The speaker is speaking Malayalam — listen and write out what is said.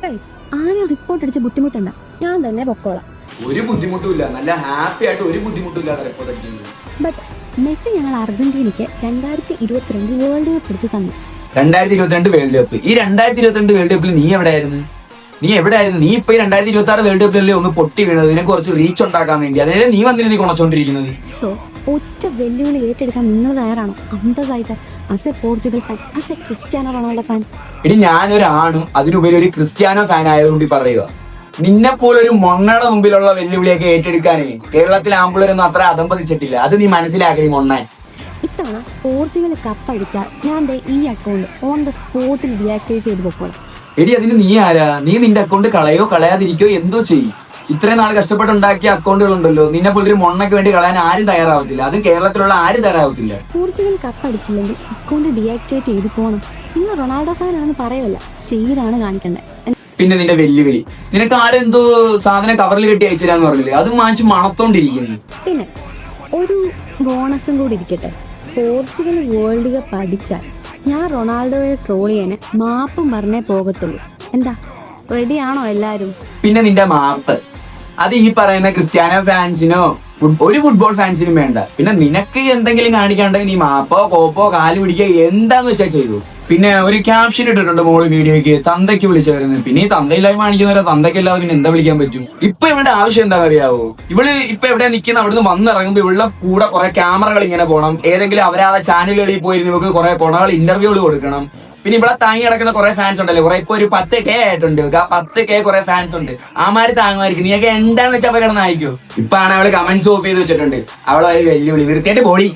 ആരും റിപ്പോർട്ട് അടിച്ച് ബുദ്ധിമുട്ടണ്ട, ഞാൻ തന്നെ പൊക്കോളാം. ഒരു ബുദ്ധിമുട്ടുമില്ല, നല്ല ഹാപ്പി ആയിട്ട് ഒരു ബുദ്ധിമുട്ടില്ലാതെ റിപ്പോർട്ട് അടിക്കുന്നത്. ബട്ട് മെസ്സി ഞങ്ങൾ അർജന്റീനയ്ക്ക് 2022 വേൾഡ് കപ്പ് എടുത്ത് തന്നു. 2022 വേൾഡ് കപ്പ്. ഈ 2022 വേൾഡ് കപ്പിൽ നീ എവിടെയായിരുന്നു? നീ ഇപ്പൊ ഈ 2026 വേൾഡ് കപ്പിലല്ലേ ഒന്ന് പൊട്ടി വീണത്? ഇതിനെ കുറച്ച് റീച്ച് ഉണ്ടാക്കാൻ വേണ്ടി അതായത് നീ വന്നിട്ട് നീ കുണച്ചോണ്ടിരിക്കുന്നത്. സോ ഒറ്റ വെല്ലുവിളി ഏറ്റെടുക്കാൻ നിങ്ങൾ തയ്യാറാണോ? അന്തസ്സായിട്ട് as a Portugal fan, as a Cristiano Ronaldo fan. ഇനി ഞാനൊരാണും അതിനുപരി ഒരു ക്രിസ്ത്യാനോ ഫാൻ ആയതുകൊണ്ട് പറയുക, നിന്നെ പോലൊരു മൊണ്ണയുടെ മുമ്പിലുള്ള വെല്ലുവിളിയൊക്കെ ഏറ്റെടുക്കാനേ കേരളത്തിലെ ആമ്പിളരൊന്നും അത്ര അതമ്പതിച്ചിട്ടില്ല. അത് നീ മനസ്സിലാക്കി മൊണ്ണ. ഇത്തവണ പോർച്ചുഗൽ കപ്പടിച്ചാൽ ഞാൻ ഈ അക്കൗണ്ട് ഓൺ ദ സ്പോട്ടിൽ ഡീആക്ടിവേറ്റ് ചെയ്ത് പൊക്കോളാം. എടി അതിന് നീ ആരാ? നീ നിന്റെ അക്കൗണ്ട് കളയോ കളയാതിരിക്കോ എന്തോ ചെയ്യും. ഇത്രയും നാൾ കഷ്ടപ്പെട്ടുണ്ടാക്കിയ അക്കൗണ്ടുകളുണ്ടല്ലോ, നിന്നെ പോലൊരു മൊണ്ണയ്ക്ക് വേണ്ടി കളയാൻ ആരും തയ്യാറാവത്തില്ല. അതും കേരളത്തിലുള്ള ആരും തയ്യാറാവത്തില്ല. പോർച്ചുഗൽ കപ്പടിച്ചില്ലെങ്കിൽ അക്കൗണ്ട് ഡീആക്ടിവേറ്റ് ചെയ്ത് പോകണം. നിങ്ങൾ റൊണാൾഡോ ഫാൻ ആണെന്ന് പറയല്ല, ചെയ്താണ് കാണിക്കേണ്ടത്. പിന്നെ നിന്റെ വെല്ലുവിളി, നിനക്ക് ആരെന്തോ സാധനം കവറിൽ കെട്ടി അയച്ചുതരാന്ന് പറഞ്ഞില്ലേ, അതും വാങ്ങിച്ച് മണത്തോണ്ടിരിക്കുന്നു. പിന്നെ ഒരു ബോണസും കൂടി ഇരിക്കട്ടെ, പോർച്ചുഗൽ വേൾഡ് കപ്പ് അടിച്ചാൽ ഞാൻ റൊണാൾഡോയെ ട്രോൾ ചെയ്യാൻ മാപ്പും പറഞ്ഞേ പോകത്തുള്ളൂ. എന്താ, റെഡിയാണോ എല്ലാരും? പിന്നെ നിന്റെ മാപ്പ് അത് ഈ പറയുന്ന ക്രിസ്ത്യാനോ ഫാൻസിനോ ഒരു ഫുട്ബോൾ ഫാൻസിനും വേണ്ട. പിന്നെ നിനക്ക് എന്തെങ്കിലും കാണിക്കാണ്ടെങ്കിൽ നീ മാപ്പോ കോപ്പോ കാല് പിടിക്കോ എന്താന്ന് വെച്ചാൽ ചെയ്തു. പിന്നെ ഒരു ക്യാപ്ഷൻ ഇട്ടിട്ടുണ്ട് മോള് വീഡിയോയ്ക്ക്, തന്തയ്ക്ക് വിളിച്ചു വരുന്നത്. പിന്നെ ഈ തന്തയില്ലായ്മ കാണിക്കുന്നവരെ തന്തയ്ക്കല്ലാതെ പിന്നെ എന്താ വിളിക്കാൻ പറ്റും? ഇപ്പൊ ഇവളുടെ ആവശ്യം എന്താ അറിയാവോ? ഇവള് ഇപ്പൊ എവിടെ നിൽക്കുന്ന അവിടുന്ന് വന്നിറങ്ങുമ്പോ ഇവളുടെ കൂടെ കുറെ ക്യാമറകൾ ഇങ്ങനെ പോകണം, ഏതെങ്കിലും അവരാതെ ചാനലുകളിൽ പോയി ഇവർക്ക് കുറെ കൊണകൾ ഇന്റർവ്യൂകൾ കൊടുക്കണം. പിന്നെ ഇവിടെ താങ്ങി കിടക്കുന്ന കുറെ ഫാൻസ് ഉണ്ടല്ലോ, കുറെ ഇപ്പൊ ഒരു 10K ആയിട്ടുണ്ട്. 10K കുറെ ഫാൻസ് ഉണ്ട്. ആമാര് താങ്ങുമായിരിക്കും. നീയൊക്കെ എന്താന്ന് വെച്ചാൽ കിടന്ന് അയക്കോ? ഇപ്പൊ ആണ് അവള് കമന്റ്സ് ഓഫ് ചെയ്ത് വെച്ചിട്ടുണ്ട്. അവളെ വെല്ലുവിളി വൃത്തിയായിട്ട് പോടി.